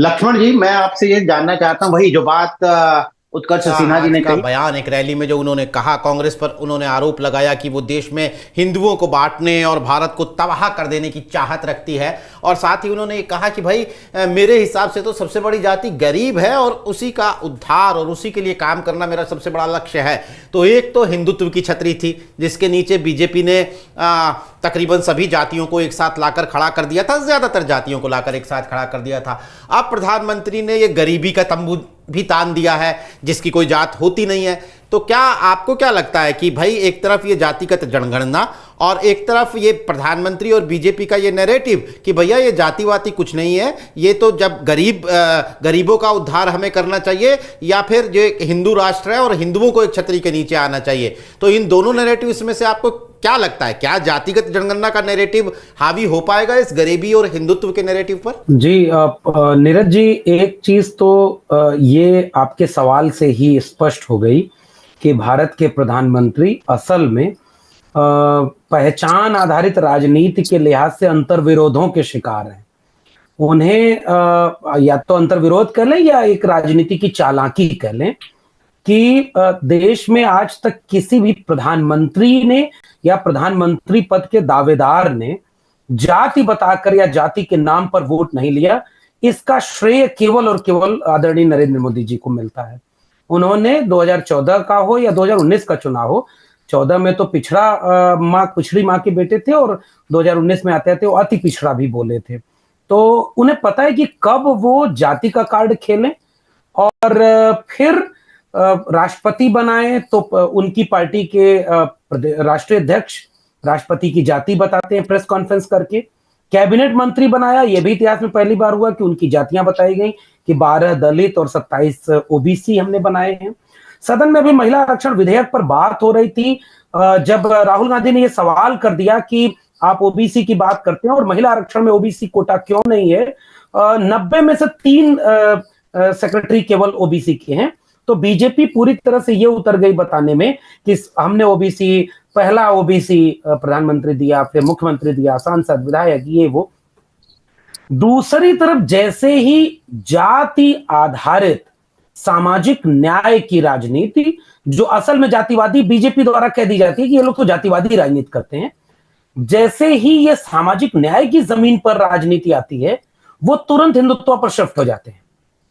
लक्ष्मण जी, मैं आपसे ये जानना चाहता हूँ, वही जो बात उत्कर्ष का सिन्हा जी आज ने का कही। बयान एक रैली में जो उन्होंने कहा, कांग्रेस पर उन्होंने आरोप लगाया कि वो देश में हिंदुओं को बांटने और भारत को तबाह कर देने की चाहत रखती है। और साथ ही उन्होंने ये कहा कि भाई मेरे हिसाब से तो सबसे बड़ी जाति गरीब है और उसी का उद्धार और उसी के लिए काम करना मेरा सबसे बड़ा लक्ष्य है। तो एक तो हिंदुत्व की छतरी थी जिसके नीचे बीजेपी ने तकरीबन सभी जातियों को एक साथ लाकर खड़ा कर दिया था, ज्यादातर जातियों को लाकर एक साथ खड़ा कर दिया था। अब प्रधानमंत्री ने ये गरीबी का तंबू भी तान दिया है जिसकी कोई जात होती नहीं है। तो क्या आपको क्या लगता है कि भाई एक तरफ ये जातिगत जनगणना और एक तरफ ये प्रधानमंत्री और बीजेपी का ये नैरेटिव कि भैया ये जातिवादी कुछ नहीं है, ये तो जब गरीबों का उद्धार हमें करना चाहिए, या फिर जो एक हिंदू राष्ट्र है और हिंदुओं को एक छतरी के नीचे आना चाहिए। तो इन दोनों नैरेटिव में से आपको क्या लगता है, क्या जातिगत जनगणना का नैरेटिव हावी हो पाएगा इस गरीबी और हिंदुत्व के नैरेटिव पर? जी नीरज जी, एक चीज तो ये आपके सवाल से ही स्पष्ट हो गई कि भारत के प्रधानमंत्री असल में पहचान आधारित राजनीति के लिहाज से अंतर्विरोधों के शिकार हैं। उन्हें या तो अंतर्विरोध कर लें या एक राजनीति की चालाकी कर लें कि देश में आज तक किसी भी प्रधानमंत्री ने या प्रधानमंत्री पद के दावेदार ने जाति बताकर या जाति के नाम पर वोट नहीं लिया। इसका श्रेय केवल और केवल आदरणीय नरेंद्र मोदी जी को मिलता है। उन्होंने 2014 का हो या 2019 का चुनाव हो, 14 में तो पिछड़ी माँ के बेटे थे और 2019 में आते आते वो अति पिछड़ा भी बोले थे। तो उन्हें पता है कि कब वो जाति का कार्ड खेलें और फिर राष्ट्रपति बनाए तो उनकी पार्टी के राष्ट्रीय अध्यक्ष राष्ट्रपति की जाति बताते हैं प्रेस कॉन्फ्रेंस करके। कैबिनेट मंत्री बनाया, यह भी इतिहास में पहली बार हुआ कि उनकी जातियां बताई गई कि 12 दलित और 27 ओबीसी हमने बनाए हैं। सदन में भी महिला आरक्षण विधेयक पर बात हो रही थी, जब राहुल गांधी ने यह सवाल कर दिया कि आप ओबीसी की बात करते हैं और महिला आरक्षण में ओबीसी कोटा क्यों नहीं है, 90 में से 3 सेक्रेटरी केवल ओबीसी के हैं। तो बीजेपी पूरी तरह से ये उतर गई बताने में कि हमने ओबीसी, पहला ओबीसी प्रधानमंत्री दिया, फिर मुख्यमंत्री दिया, सांसद, विधायक, ये वो। दूसरी तरफ जैसे ही जाति आधारित सामाजिक न्याय की राजनीति, जो असल में जातिवादी बीजेपी द्वारा कह दी जाती है कि ये लोग तो जातिवादी राजनीति करते हैं, जैसे ही ये सामाजिक न्याय की जमीन पर राजनीति आती है वो तुरंत हिंदुत्व पर शिफ्ट हो जाते हैं।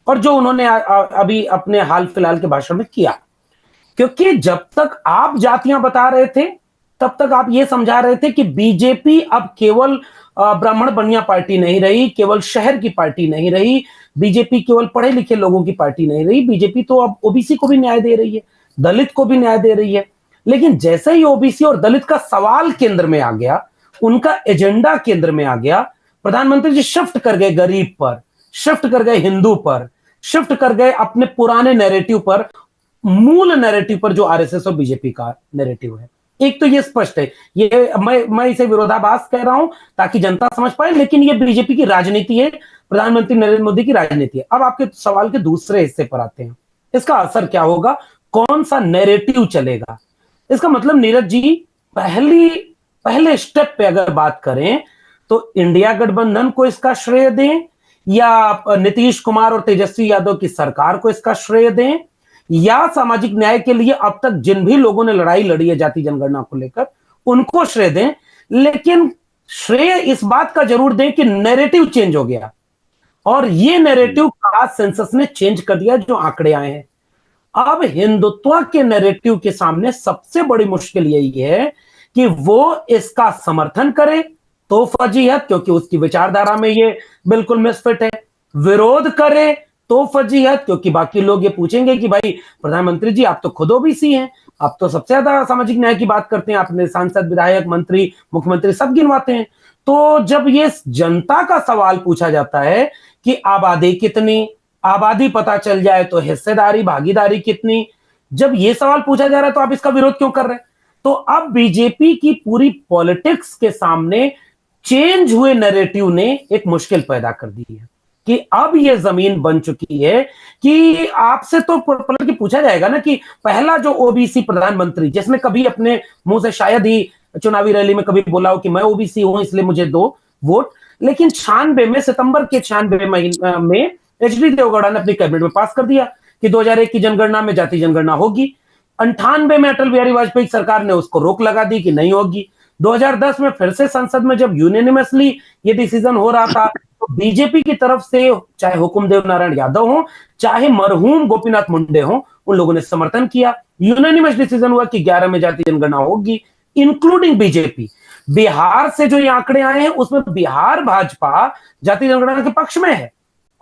और जो उन्होंने अभी अपने हाल फिलहाल के भाषण में किया, क्योंकि जब तक आप जातियां बता रहे थे तब तक आप ये समझा रहे थे कि बीजेपी अब केवल ब्राह्मण बनिया पार्टी नहीं रही, केवल शहर की पार्टी नहीं रही, बीजेपी केवल पढ़े लिखे लोगों की पार्टी नहीं रही, बीजेपी तो अब ओबीसी को भी न्याय दे रही है, दलित को भी न्याय दे रही है। लेकिन जैसे ही ओबीसी और दलित का सवाल केंद्र में आ गया, उनका एजेंडा केंद्र में आ गया, प्रधानमंत्री जी शिफ्ट कर गए गरीब पर, शिफ्ट कर गए हिंदू पर, शिफ्ट कर गए अपने पुराने नैरेटिव पर, मूल नैरेटिव पर जो आरएसएस और बीजेपी का नैरेटिव है। एक तो ये स्पष्ट है, ये मैं इसे विरोधाभास कह रहा हूं ताकि जनता समझ पाए, लेकिन ये बीजेपी की राजनीति है, प्रधानमंत्री नरेंद्र मोदी की राजनीति है। अब आपके सवाल के दूसरे हिस्से पर आते हैं, इसका असर क्या होगा, कौन सा नैरेटिव चलेगा। इसका मतलब नीरज जी, पहले स्टेप पे अगर बात करें तो इंडिया गठबंधन को इसका श्रेय दें या नीतीश कुमार और तेजस्वी यादव की सरकार को इसका श्रेय दें, या सामाजिक न्याय के लिए अब तक जिन भी लोगों ने लड़ाई लड़ी है जाति जनगणना को लेकर उनको श्रेय दें, लेकिन श्रेय इस बात का जरूर दें कि नैरेटिव चेंज हो गया। और ये नैरेटिव खास सेंसस ने चेंज कर दिया, जो आंकड़े आए हैं। अब हिंदुत्व के नैरेटिव के सामने सबसे बड़ी मुश्किल यही है कि वो इसका समर्थन करे तो फजीहत, क्योंकि उसकी विचारधारा में ये बिल्कुल मिसफिट है, विरोध करे तो फजीहत, क्योंकि बाकी लोग ये पूछेंगे कि भाई प्रधानमंत्री जी आप तो खुद ओबीसी हैं, आप तो सबसे ज्यादा सामाजिक न्याय की बात करते हैं, आपने सांसद, विधायक, मंत्री, मुख्यमंत्री सब गिनवाते हैं। तो जब ये जनता का सवाल पूछा जाता है कि आबादी कितनी, आबादी पता चल जाए तो हिस्सेदारी, भागीदारी कितनी, जब ये सवाल पूछा जा रहा है तो आप इसका विरोध क्यों कर रहे हैं। तो अब बीजेपी की पूरी पॉलिटिक्स के सामने चेंज हुए नैरेटिव ने एक मुश्किल पैदा कर दी है कि अब यह जमीन बन चुकी है कि आपसे तो पलट के पूछा जाएगा ना कि पहला जो ओबीसी प्रधानमंत्री, जिसने कभी अपने मुंह से शायद ही चुनावी रैली में कभी बोला हो कि मैं ओबीसी हूं इसलिए मुझे दो वोट, लेकिन 96 में, सितंबर के 96 में एचडी देवगौड़ा ने अपनी कैबिनेट में पास कर दिया कि 2001 की जनगणना में जाति जनगणना होगी। 98 में अटल बिहारी वाजपेयी सरकार ने उसको रोक लगा दी कि नहीं होगी। 2010 में फिर से संसद में जब यूनिनिमसली ये डिसीजन हो रहा था, तो बीजेपी की तरफ से चाहे हुकुमदेव नारायण यादव हो, चाहे मरहूम गोपीनाथ मुंडे हो, उन लोगों ने समर्थन किया। यूनानिमस डिसीजन हुआ कि 11 में जाति जनगणना होगी, इंक्लूडिंग बीजेपी। बिहार से जो ये आंकड़े आए हैं उसमें बिहार भाजपा जाति जनगणना के पक्ष में है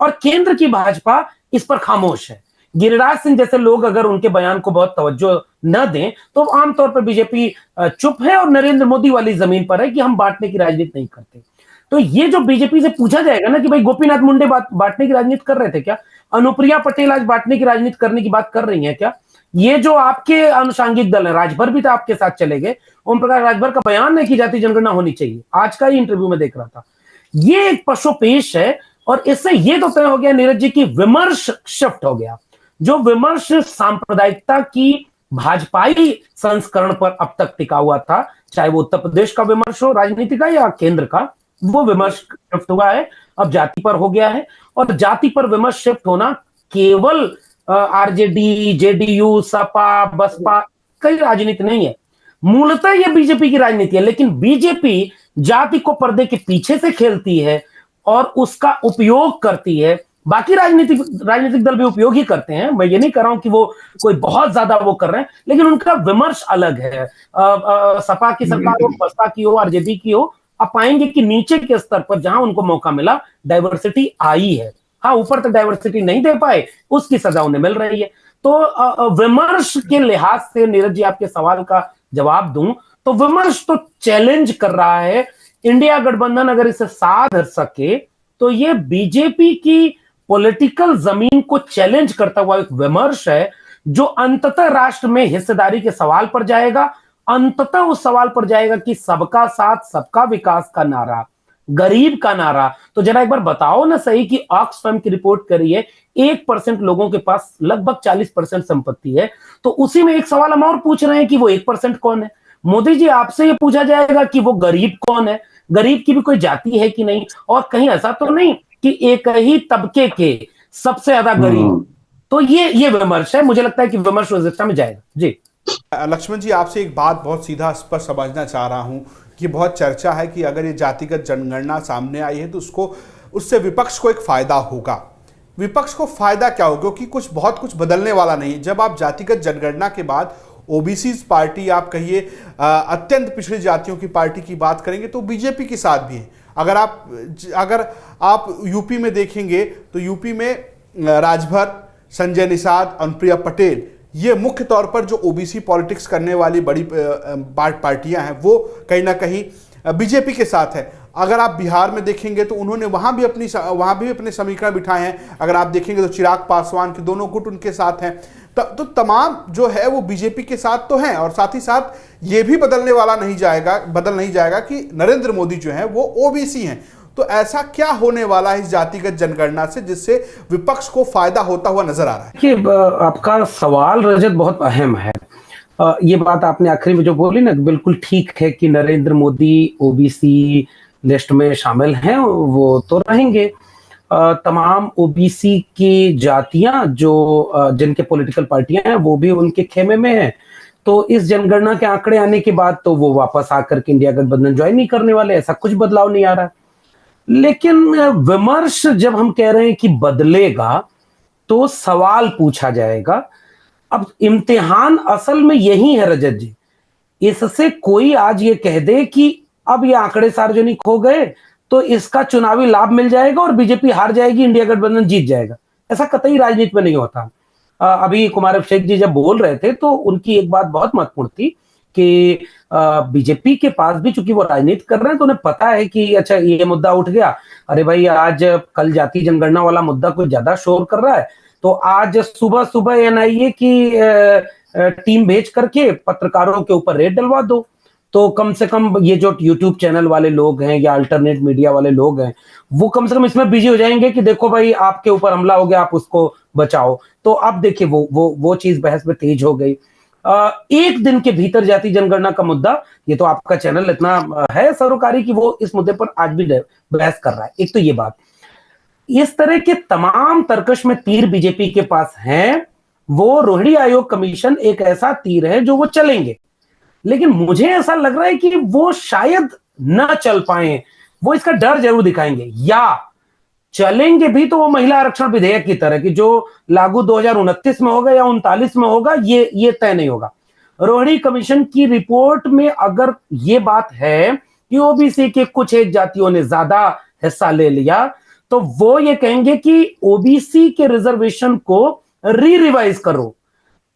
और केंद्र की भाजपा इस पर खामोश है। गिरिराज सिंह जैसे लोग अगर उनके बयान को बहुत तवज्जो न दें तो आमतौर पर बीजेपी चुप है और नरेंद्र मोदी वाली जमीन पर है कि हम बांटने की राजनीति नहीं करते। तो ये जो बीजेपी से पूछा जाएगा ना कि भाई गोपीनाथ मुंडे बांटने की राजनीति कर रहे थे क्या, अनुप्रिया पटेल आज बांटने की राजनीति करने की बात कर रही है क्या, ये जो आपके अनुषांगिक दल है, राजभर भी तो आपके साथ चले गए, ओम प्रकाश राजभर का बयान है कि जाति जनगणना होनी चाहिए, आज का ही इंटरव्यू में देख रहा था। ये एक पशुपेश है और इससे ये तो तय हो गया नीरज जी की विमर्श शिफ्ट हो गया। जो विमर्श सांप्रदायिकता की भाजपाई संस्करण पर अब तक टिका हुआ था, चाहे वो उत्तर प्रदेश का विमर्श हो राजनीति का या केंद्र का, वो विमर्श शिफ्ट हुआ है, अब जाति पर हो गया है। और जाति पर विमर्श शिफ्ट होना केवल आरजेडी, जेडीयू, सपा, बसपा कई राजनीति नहीं है, मूलतः ये बीजेपी की राजनीति है। लेकिन बीजेपी जाति को पर्दे के पीछे से खेलती है और उसका उपयोग करती है। बाकी राजनीतिक दल भी उपयोग ही करते हैं, मैं ये नहीं कह रहा हूं कि वो कोई बहुत ज्यादा वो कर रहे हैं, लेकिन उनका विमर्श अलग है। सपा की सरकार हो, बसपा की हो, आरजेडी की हो, आप पाएंगे कि नीचे के स्तर पर जहां उनको मौका मिला डाइवर्सिटी आई है। हाँ, ऊपर तक डाइवर्सिटी नहीं दे पाए, उसकी सजा उन्हें मिल रही है। तो विमर्श के लिहाज से नीरज जी आपके सवाल का जवाब दूं तो विमर्श तो चैलेंज कर रहा है। इंडिया गठबंधन अगर इसे साध सके तो ये बीजेपी की पॉलिटिकल जमीन को चैलेंज करता हुआ एक विमर्श है जो अंततः राष्ट्र में हिस्सेदारी के सवाल पर जाएगा, अंततः उस सवाल पर जाएगा कि सबका साथ सबका विकास का नारा, गरीब का नारा। तो जरा एक बार बताओ ना सही कि ऑक्सफैम की रिपोर्ट करी है 1% लोगों के पास लगभग 40% संपत्ति है, तो उसी में एक सवाल हम और पूछ रहे हैं कि वो 1% कौन है। मोदी जी, आपसे ये पूछा जाएगा कि वो गरीब कौन है, गरीब की भी कोई जाति है कि नहीं, और कहीं ऐसा तो नहीं कि एक ही तबके के सबसे ज्यादा गरीब। तो ये विमर्श है, मुझे लगता है कि विमर्श उस दिशा में जाएगा। जी लक्ष्मण जी, आपसे एक बात बहुत सीधा स्पष्ट समझना चाह रहा हूं कि बहुत चर्चा है कि अगर ये जातिगत जनगणना सामने आई है तो उससे विपक्ष को एक फायदा होगा। विपक्ष को फायदा क्या होगा? क्योंकि बहुत कुछ बदलने वाला नहीं है। जब आप जातिगत जनगणना के बाद ओबीसी पार्टी, आप कहिए अत्यंत पिछड़ी जातियों की पार्टी की बात करेंगे तो बीजेपी के साथ भी है। अगर आप यूपी में देखेंगे तो यूपी में राजभर, संजय निषाद, अनुप्रिया पटेल, ये मुख्य तौर पर जो ओबीसी पॉलिटिक्स करने वाली बड़ी पार्टियां हैं वो कहीं ना कहीं बीजेपी के साथ है। अगर आप बिहार में देखेंगे तो उन्होंने वहां भी अपने समीकरण बिठाए हैं। अगर आप देखेंगे तो चिराग पासवान के दोनों गुट उनके साथ हैं। तो तमाम जो है वो बीजेपी के साथ तो हैं, और साथ ही साथ ये भी बदल नहीं जाएगा कि नरेंद्र मोदी जो है वो ओबीसी हैं। तो ऐसा क्या होने वाला है इस जातिगत जनगणना से जिससे विपक्ष को फायदा होता हुआ नजर आ रहा है? कि आपका सवाल रजत बहुत अहम है। ये बात आपने आखिरी में जो बोली ना, बिल्कुल ठीक है कि नरेंद्र मोदी ओबीसी लिस्ट में शामिल हैं, वो तो रहेंगे। तमाम ओबीसी की जातियां जो जिनके पॉलिटिकल पार्टियां हैं वो भी उनके खेमे में हैं। तो इस जनगणना के आंकड़े आने के बाद तो वो वापस आकर के इंडिया गठबंधन ज्वाइन नहीं करने वाले, ऐसा कुछ बदलाव नहीं आ रहा। लेकिन विमर्श जब हम कह रहे हैं कि बदलेगा तो सवाल पूछा जाएगा। अब इम्तिहान असल में यही है रजत जी, इससे कोई आज ये कह दे कि अब ये आंकड़े सार्वजनिक हो गए तो इसका चुनावी लाभ मिल जाएगा और बीजेपी हार जाएगी, इंडिया गठबंधन जीत जाएगा, ऐसा कतई राजनीति में नहीं होता। अभी कुमार अभिषेक जी जब बोल रहे थे तो उनकी एक बात बहुत महत्वपूर्ण थी कि बीजेपी के पास भी चूंकि वो राजनीति कर रहे हैं तो उन्हें पता है कि अच्छा ये मुद्दा उठ गया, अरे भाई आज कल जाति जनगणना वाला मुद्दा कोई ज्यादा शोर कर रहा है, तो आज सुबह सुबह एनआईए की टीम भेज करके पत्रकारों के ऊपर रेड डलवा दो। तो कम से कम ये जो यूट्यूब चैनल वाले लोग हैं या अल्टरनेट मीडिया वाले लोग हैं वो कम से कम इसमें बिजी हो जाएंगे कि देखो भाई आपके ऊपर हमला हो गया, आप उसको बचाओ। तो अब देखिए वो चीज बहस में तेज हो गई। एक दिन के भीतर जाति जनगणना का मुद्दा, ये तो आपका चैनल इतना है सरोकारी कि वो इस मुद्दे पर आज भी बहस कर रहा है। एक तो ये बात, इस तरह के तमाम तर्कश में तीर बीजेपी के पास हैं। वो रोहिणी आयोग कमीशन एक ऐसा तीर है जो वो चलेंगे, लेकिन मुझे ऐसा लग रहा है कि वो शायद न चल पाए। वो इसका डर जरूर दिखाएंगे, या चलेंगे भी तो वो महिला आरक्षण विधेयक की तरह कि जो लागू 2029 में होगा या 39 में होगा, ये तय नहीं होगा। रोहिणी कमीशन की रिपोर्ट में अगर ये बात है कि ओबीसी के कुछ एक जातियों ने ज्यादा हिस्सा ले लिया, तो वो ये कहेंगे कि ओबीसी के रिजर्वेशन को रिवाइज करो।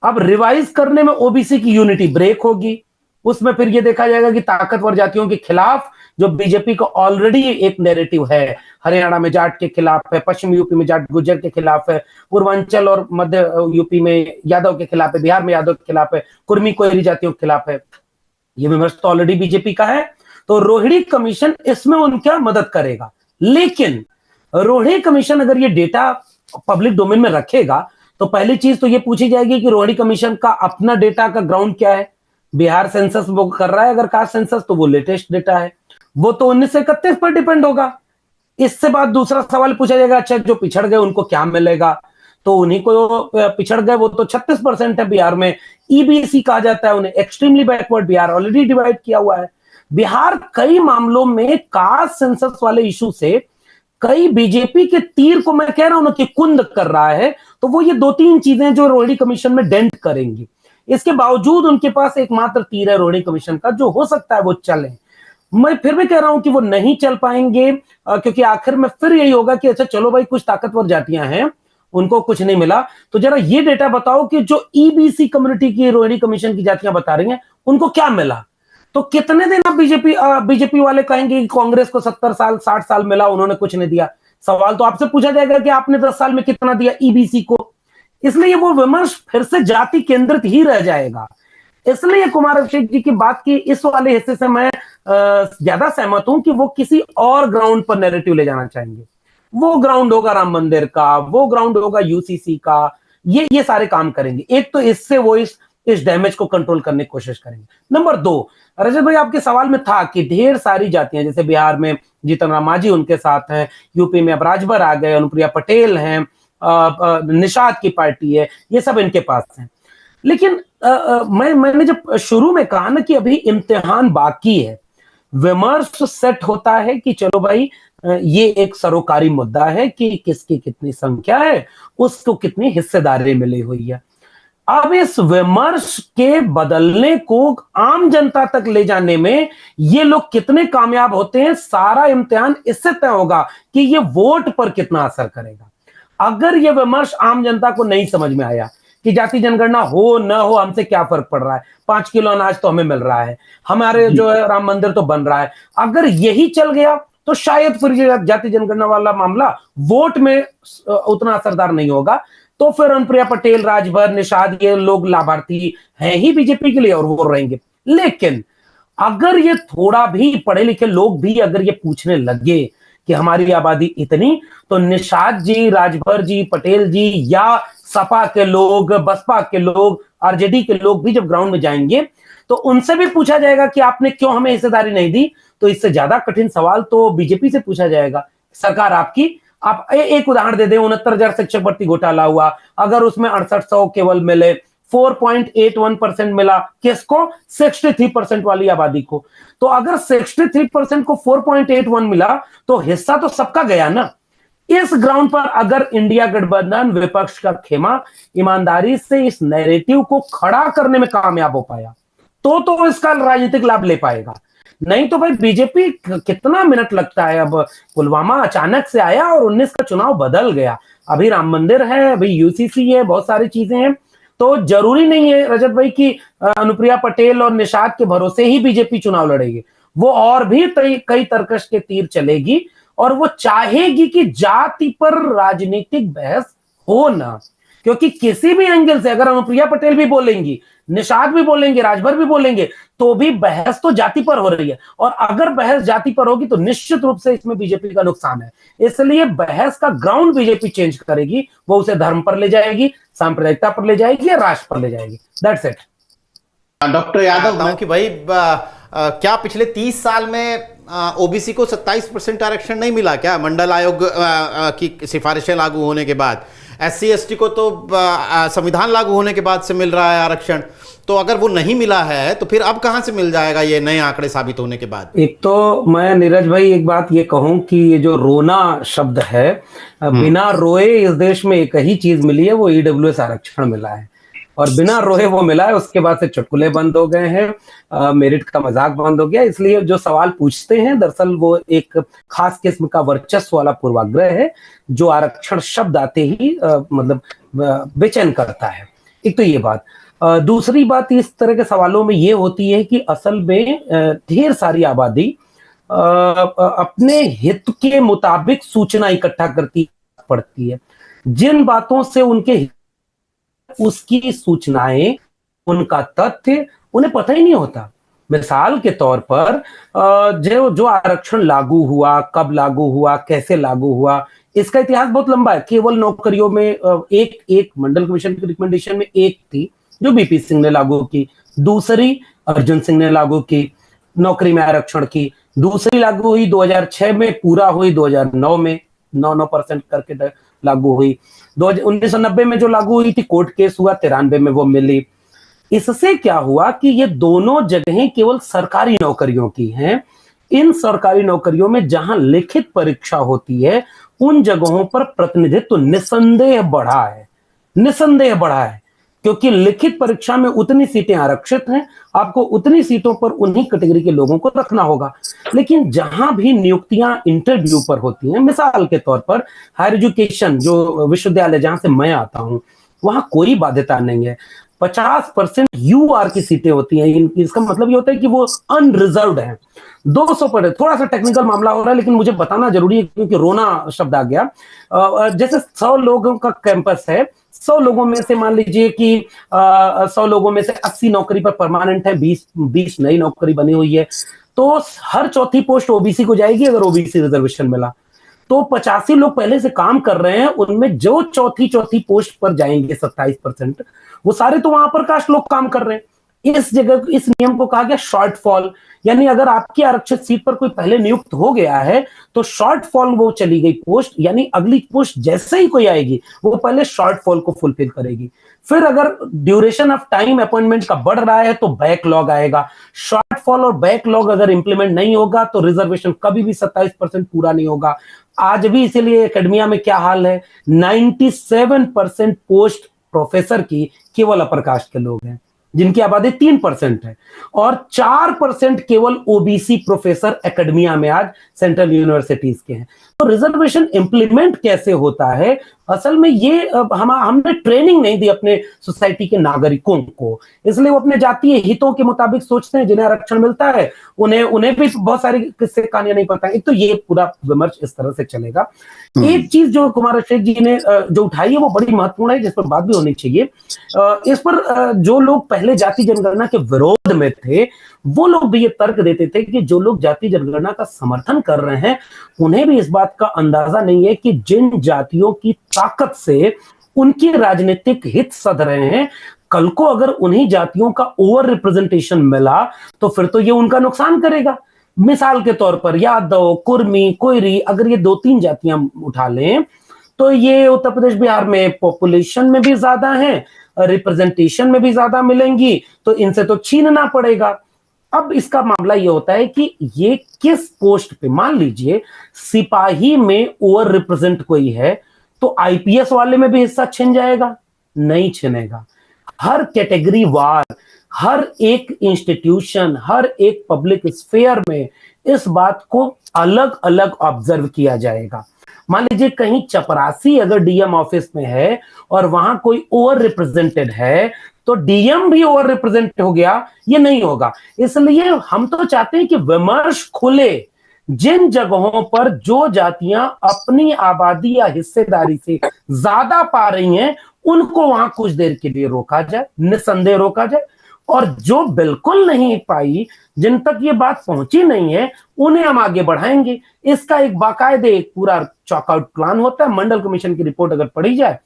अब रिवाइज करने में ओबीसी की यूनिटी ब्रेक होगी। उसमें फिर ये देखा जाएगा कि ताकतवर जातियों के खिलाफ जो बीजेपी का ऑलरेडी एक नैरेटिव है, हरियाणा में जाट के खिलाफ है, पश्चिम यूपी में जाट गुर्जर के खिलाफ है, पूर्वांचल और मध्य यूपी में यादव के खिलाफ है, बिहार में यादव के खिलाफ है, कुर्मी कोयरी जातियों के खिलाफ है। ये विमर्श तो ऑलरेडी बीजेपी का है। तो रोहिणी कमीशन इसमें उनका मदद करेगा। लेकिन रोहिणी कमीशन अगर ये डेटा पब्लिक डोमेन में रखेगा तो पहली चीज तो ये पूछी जाएगी कि रोहिणी कमीशन का अपना डेटा का ग्राउंड क्या है। बिहार सेंसस वो कर रहा है, अगर कास्ट सेंसस, तो वो लेटेस्ट डेटा है, वो तो 1931 पर डिपेंड होगा। इससे बाद दूसरा सवाल पूछा जाएगा, अच्छा जो पिछड़ गए उनको क्या मिलेगा? तो उन्हीं को पिछड़ गए वो तो 36% है बिहार में। ईबीसी कहा जाता है उन्हें, extremely backward. Bihar already divide किया हुआ है। बिहार कई मामलों में कास्ट सेंसस वाले इशू से कई बीजेपी के तीर को, मैं कह रहा हूं ना, कि कुंद कर रहा है। तो वो ये 2-3 चीजें जो रोहिणी कमीशन में डेंट करेंगी। इसके बावजूद उनके पास एकमात्र तीर है रोहिणी कमीशन का, जो हो सकता है वो चले। मैं फिर भी कह रहा हूं कि वो नहीं चल पाएंगे, क्योंकि आखिर में फिर यही होगा कि अच्छा चलो भाई, कुछ ताकतवर जातियां हैं, उनको कुछ नहीं मिला, तो जरा ये डेटा बताओ कि जो ईबीसी कम्युनिटी की रोहिणी कमीशन की जातियां बता रही हैं उनको क्या मिला। तो कितने दिन अब बीजेपी वाले कहेंगे कि कांग्रेस को 70 साल 60 साल मिला, उन्होंने कुछ नहीं दिया। सवाल तो आपसे पूछा जाएगा कि आपने 10 साल में कितना दिया ईबीसी को। इसलिए वो विमर्श फिर से जाति केंद्रित ही रह जाएगा। इसलिए कुमार अभिषेक जी की बात की इस वाले हिस्से से मैं ज्यादा सहमत हूं कि वो किसी और ग्राउंड पर नैरेटिव ले जाना चाहेंगे। वो ग्राउंड होगा राम मंदिर का, वो ग्राउंड होगा यूसीसी का, ये सारे काम करेंगे। एक तो इससे वो इस डैमेज को कंट्रोल करने की कोशिश करेंगे। नंबर 2, रजत भाई आपके सवाल में था कि ढेर सारी जातियां, जैसे बिहार में जीतन राम मांझी उनके साथ हैं, यूपी में अब राजभर आ गए, अनुप्रिया पटेल हैं, निषाद की पार्टी है, ये सब इनके पास हैं। लेकिन मैंने जब शुरू में कहा ना कि अभी इम्तिहान बाकी है, विमर्श सेट होता है कि चलो भाई ये एक सरोकारी मुद्दा है कि किसकी कितनी संख्या है, उसको कितनी हिस्सेदारी मिली हुई है। अब इस विमर्श के बदलने को आम जनता तक ले जाने में ये लोग कितने कामयाब होते हैं, सारा इम्तिहान इससे तय होगा कि ये वोट पर कितना असर करेगा। अगर ये विमर्श आम जनता को नहीं समझ में आया कि जाति जनगणना हो न हो हमसे क्या फर्क पड़ रहा है, 5 किलो अनाज तो हमें मिल रहा है, हमारे जो है राम मंदिर तो बन रहा है, अगर यही चल गया तो शायद फिर जाति जनगणना वाला मामला वोट में उतना असरदार नहीं होगा। तो फिर अनुप्रिया पटेल, राजभर, निषाद, ये लोग लाभार्थी हैं ही बीजेपी के लिए और वो रहेंगे। लेकिन अगर ये थोड़ा भी पढ़े लिखे लोग भी अगर ये पूछने लगे कि हमारी आबादी इतनी, तो निषाद जी, राजभर जी, पटेल जी या सपा के लोग, बसपा के लोग, आरजेडी के लोग भी जब ग्राउंड में जाएंगे तो उनसे भी पूछा जाएगा कि आपने क्यों हमें हिस्सेदारी नहीं दी। तो इससे ज्यादा कठिन सवाल तो बीजेपी से पूछा जाएगा, सरकार आपकी, आप एक उदाहरण दे दें, 69,000 शिक्षक भर्ती घोटाला हुआ, अगर उसमें 6800 केवल मिले, 4.81% मिला किसको? 63% वाली आबादी को। तो अगर 63% को 4.81 मिला तो हिस्सा तो सबका गया ना। इस ग्राउंड पर अगर इंडिया गठबंधन, विपक्ष का खेमा ईमानदारी से इस नैरेटिव को खड़ा करने में कामयाब हो पाया तो इसका राजनीतिक लाभ ले पाएगा। नहीं तो भाई बीजेपी कितना मिनट लगता है, अब पुलवामा अचानक से आया और 19 का चुनाव बदल गया, अभी राम मंदिर है, अभी यूसीसी है, बहुत सारी चीजें हैं। तो जरूरी नहीं है रजत भाई कि अनुप्रिया पटेल और निषाद के भरोसे ही बीजेपी चुनाव लड़ेगी। वो और भी कई तर्कश के तीर चलेगी और वो चाहेगी कि जाति पर राजनीतिक बहस हो ना, क्योंकि किसी भी एंगल से अगर अनुप्रिया पटेल भी बोलेंगी, निषाद भी बोलेंगे, राजभर भी बोलेंगे, तो भी बहस तो जाति पर हो रही है। और अगर बहस जाति पर होगी तो निश्चित रूप से इसमें बीजेपी का नुकसान है। इसलिए बहस का ग्राउंड बीजेपी चेंज करेगी, वो उसे धर्म पर ले जाएगी, सांप्रदायिकता पर ले जाएगी या राष्ट्र पर ले जाएगी। That's it. डॉक्टर यादव, कि भाई क्या पिछले 30 साल में ओबीसी को 27% आरक्षण नहीं मिला क्या मंडल आयोग की सिफारिशें लागू होने के बाद? एससी एसटी को तो संविधान लागू होने के बाद से मिल रहा है आरक्षण, तो अगर वो नहीं मिला है तो फिर अब कहां से मिल जाएगा ये नए आंकड़े साबित होने के बाद? एक तो मैं नीरज भाई एक बात ये कहूं कि ये जो रोना शब्द है, बिना रोए इस देश में एक ही चीज मिली है, वो ईडब्ल्यूएस आरक्षण मिला है, और बिना रोए वो मिला है। उसके बाद से चुटकुले बंद हो गए हैं, मेरिट का मजाक बंद हो गया। इसलिए जो सवाल पूछते हैं दरअसल वो एक खास किस्म का वर्चस्व वाला पूर्वाग्रह है, जो आरक्षण शब्द आते ही मतलब बेचैन करता है। एक तो ये बात। दूसरी बात इस तरह के सवालों में ये होती है कि असल में ढेर सारी आबादी अपने हित के मुताबिक सूचना इकट्ठा करती पड़ती है। जिन बातों से उनके उसकी सूचनाएं, उनका तथ्य उन्हें पता ही नहीं होता। मिसाल के तौर पर जो आरक्षण लागू हुआ, कब लागू हुआ, कैसे लागू हुआ, इसका इतिहास बहुत लंबा है। केवल नौकरियों में एक मंडल कमीशन की रिकमेंडेशन में एक थी जो बीपी सिंह ने लागू की, दूसरी अर्जुन सिंह ने लागू की नौकरी में आरक्षण की, दूसरी लागू हुई 2006 में, पूरा हुई 2009 में, 9% करके लागू हुई। 1990 में जो लागू हुई थी, कोर्ट केस हुआ, 93 में वो मिली। इससे क्या हुआ कि ये दोनों जगहें केवल सरकारी नौकरियों की हैं। इन सरकारी नौकरियों में जहां लिखित परीक्षा होती है, उन जगहों पर प्रतिनिधित्व निसंदेह बढ़ा है, निसंदेह बढ़ा है, क्योंकि लिखित परीक्षा में उतनी सीटें आरक्षित हैं, आपको उतनी सीटों पर उन्हीं कैटेगरी के लोगों को रखना होगा। लेकिन जहां भी नियुक्तियां इंटरव्यू पर होती हैं, मिसाल के तौर पर हायर एजुकेशन जो विश्वविद्यालय जहां से मैं आता हूं, वहां कोई बाध्यता नहीं है। 50% यूआर की सीटें होती हैं। इसका मतलब ये होता है कि वो अनरिजर्व्ड है। 200 पर, थोड़ा सा टेक्निकल मामला हो रहा है लेकिन मुझे बताना जरूरी है क्योंकि रोना शब्द आ गया। जैसे 100 लोगों का कैंपस है, 100 लोगों में से मान लीजिए कि 100 लोगों में से 80 नौकरी पर परमानेंट है, 20 नई नौकरी बनी हुई है, तो हर चौथी पोस्ट ओबीसी को जाएगी। अगर ओबीसी रिजर्वेशन मिला तो 85 लोग पहले से काम कर रहे हैं, उनमें जो चौथी पोस्ट पर जाएंगे 27%, वो सारे तो वहां पर कास्ट लोग काम कर रहे हैं। इस जगह इस नियम को कहा गया शॉर्टफॉल, यानी अगर आपकी आरक्षित सीट पर कोई पहले नियुक्त हो गया है तो शॉर्टफॉल वो चली गई पोस्ट, यानी अगली पोस्ट जैसे ही कोई आएगी वो पहले शॉर्टफॉल को फुलफिल करेगी। फिर अगर ड्यूरेशन ऑफ टाइम अपॉइंटमेंट का बढ़ रहा है तो बैकलॉग आएगा। शॉर्टफॉल और बैकलॉग अगर इंप्लीमेंट नहीं होगा तो रिजर्वेशन कभी भी 27% पूरा नहीं होगा। आज भी इसीलिए एकेडमिया में क्या हाल है, 97% पोस्ट प्रोफेसर की केवल अपर कास्ट के लोग हैं, जिनकी आबादी 3% है, और 4% केवल ओबीसी प्रोफेसर एकेडमिया में आज सेंट्रल यूनिवर्सिटीज के हैं। तो रिजर्वेशन इंप्लीमेंट कैसे होता है, असल में ये हमने ट्रेनिंग नहीं दी अपने सोसाइटी के नागरिकों को, इसलिए वो अपने जातीय हितों के मुताबिक सोचते हैं। जिन्हें आरक्षण मिलता है उन्हें भी बहुत सारी किस्से कहानियां नहीं पता है। एक तो ये पूरा विमर्श इस तरह से चलेगा। एक चीज जो कुमार अभिषेक जी ने जो उठाई है वो बड़ी महत्वपूर्ण है, जिस पर बात भी होनी चाहिए। इस पर जो लोग पहले जाति जनगणना के विरोध में थे वो लोग भी ये तर्क देते थे कि जो लोग जाति जनगणना का समर्थन कर रहे हैं उन्हें भी इस बात का अंदाजा नहीं है कि जिन जातियों की ताकत से उनके राजनीतिक हित सध रहे हैं, कल को अगर उन्हीं जातियों का ओवर रिप्रेजेंटेशन मिला तो फिर तो ये उनका नुकसान करेगा। मिसाल के तौर पर यादव, कुर्मी, कोयरी, अगर ये 2-3 जातियां उठा लें तो ये उत्तर प्रदेश बिहार में पॉपुलेशन में भी ज्यादा है, रिप्रेजेंटेशन में भी ज्यादा मिलेंगी, तो इनसे तो छीनना पड़ेगा। अब इसका मामला ये होता है कि ये किस पोस्ट पे, मान लीजिए सिपाही में ओवर रिप्रेजेंट कोई है तो आईपीएस वाले में भी हिस्सा छिन जाएगा? नहीं छिनेगा। हर कैटेगरी वार, हर एक इंस्टीट्यूशन, हर एक पब्लिक स्फेयर में इस बात को अलग अलग ऑब्जर्व किया जाएगा। मान लीजिए कहीं चपरासी अगर डीएम ऑफिस में है और वहां कोई ओवर रिप्रेजेंटेड है तो डीएम भी ओवर रिप्रेजेंट हो गया, ये नहीं होगा। इसलिए हम तो चाहते हैं कि विमर्श खुले। जिन जगहों पर जो जातियां अपनी आबादी या हिस्सेदारी से ज्यादा पा रही हैं उनको वहां कुछ देर के लिए रोका जाए, निसंदेह रोका जाए, और जो बिल्कुल नहीं पाई, जिन तक ये बात पहुंची नहीं है, उन्हें हम आगे बढ़ाएंगे। इसका एक बाकायदे एक पूरा चॉकआउट प्लान होता है। मंडल कमीशन की रिपोर्ट अगर पढ़ी जाए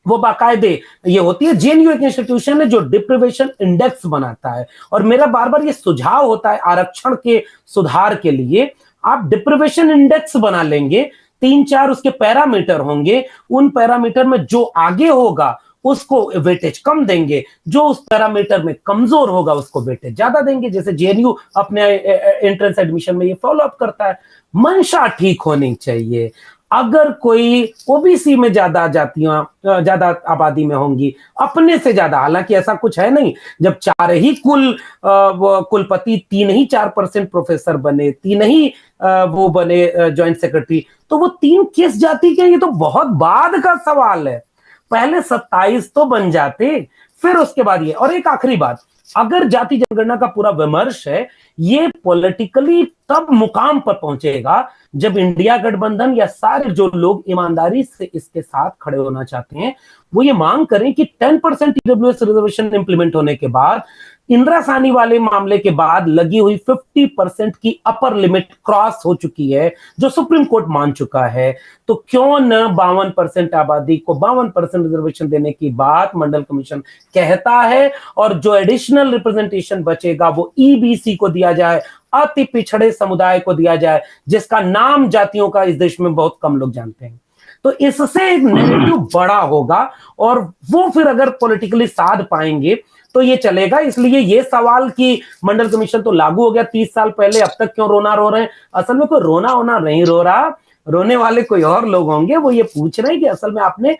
वो बाकायदे ये होती है। जेएनयू एक इंस्टीट्यूशन है जो डिप्रिवेशन इंडेक्स बनाता है, और मेरा बार बार ये सुझाव होता है आरक्षण के सुधार के लिए, आप डिप्रिवेशन इंडेक्स बना लेंगे, 3-4 उसके पैरामीटर होंगे, उन पैरामीटर में जो आगे होगा उसको वेटेज कम देंगे, जो उस पैरामीटर में कमजोर होगा उसको वेटेज ज्यादा देंगे। जैसे जेएनयू अपने एंट्रेंस एडमिशन में ये फॉलो अप करता है। मंशा ठीक होनी चाहिए। अगर कोई ओबीसी में ज्यादा जातियां ज्यादा आबादी में होंगी, अपने से ज्यादा, हालांकि ऐसा कुछ है नहीं, जब 4 ही कुलपति 3 ही 4% प्रोफेसर बने, 3 ही वो बने ज्वाइंट सेक्रेटरी, तो वो 3 किस जाति के, ये तो बहुत बाद का सवाल है। पहले 27 तो बन जाते, फिर उसके बाद ये। और एक आखिरी बात, अगर जाति जनगणना का पूरा विमर्श है, ये पॉलिटिकली तब मुकाम पर पहुंचेगा जब इंडिया गठबंधन या सारे जो लोग ईमानदारी से इसके साथ खड़े होना चाहते हैं, वो ये मांग करें कि 10% ईडब्ल्यूएस रिजर्वेशन इंप्लीमेंट होने के बाद, इंदिरा साहनी वाले मामले के बाद लगी हुई 50% की अपर लिमिट क्रॉस हो चुकी है, जो सुप्रीम कोर्ट मान चुका है। तो क्यों न 52% आबादी को 52% रिजर्वेशन देने की बात मंडल कमीशन कहता है, और जो एडिशनल रिप्रेजेंटेशन बचेगा वो ईबीसी को दिया जाए, अति पिछड़े समुदाय को दिया जाए, जिसका नाम जातियों का इस देश में बहुत कम लोग जानते हैं। तो इससे एक नैरेटिव बड़ा होगा, और वो फिर अगर पॉलिटिकली साध पाएंगे तो ये चलेगा। इसलिए ये सवाल कि मंडल कमीशन तो लागू हो गया 30 साल पहले, अब तक क्यों रोना रो रहे हैं, असल में कोई रोना होना नहीं रो रहा, रोने वाले कोई और लोग होंगे। वो ये पूछ रहे हैं कि असल में आपने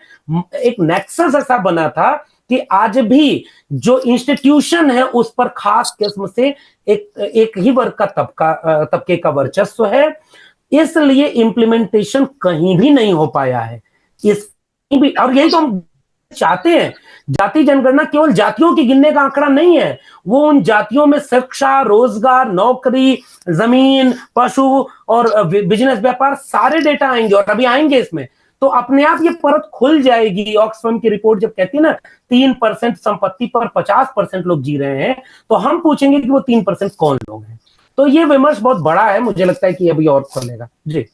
एक नेक्सस ऐसा बना था कि आज भी जो इंस्टीट्यूशन है उस पर खास किस्म से एक ही वर्ग का तबके का वर्चस्व है, इसलिए इंप्लीमेंटेशन कहीं भी नहीं हो पाया है। इस भी, और यही तो हम चाहते हैं। जाति जनगणना केवल जातियों की गिनने का आंकड़ा नहीं है, वो उन जातियों में शिक्षा, रोजगार, नौकरी, जमीन, पशु और बिजनेस, व्यापार, सारे डेटा आएंगे, और अभी आएंगे इसमें, तो अपने आप ये परत खुल जाएगी। ऑक्सफैम की रिपोर्ट जब कहती है ना 3% संपत्ति पर 50% लोग जी रहे हैं, तो हम पूछेंगे कि वो 3% कौन लोग हैं। तो ये विमर्श बहुत बड़ा है, मुझे लगता है कि अभी और खोलेगा। जी।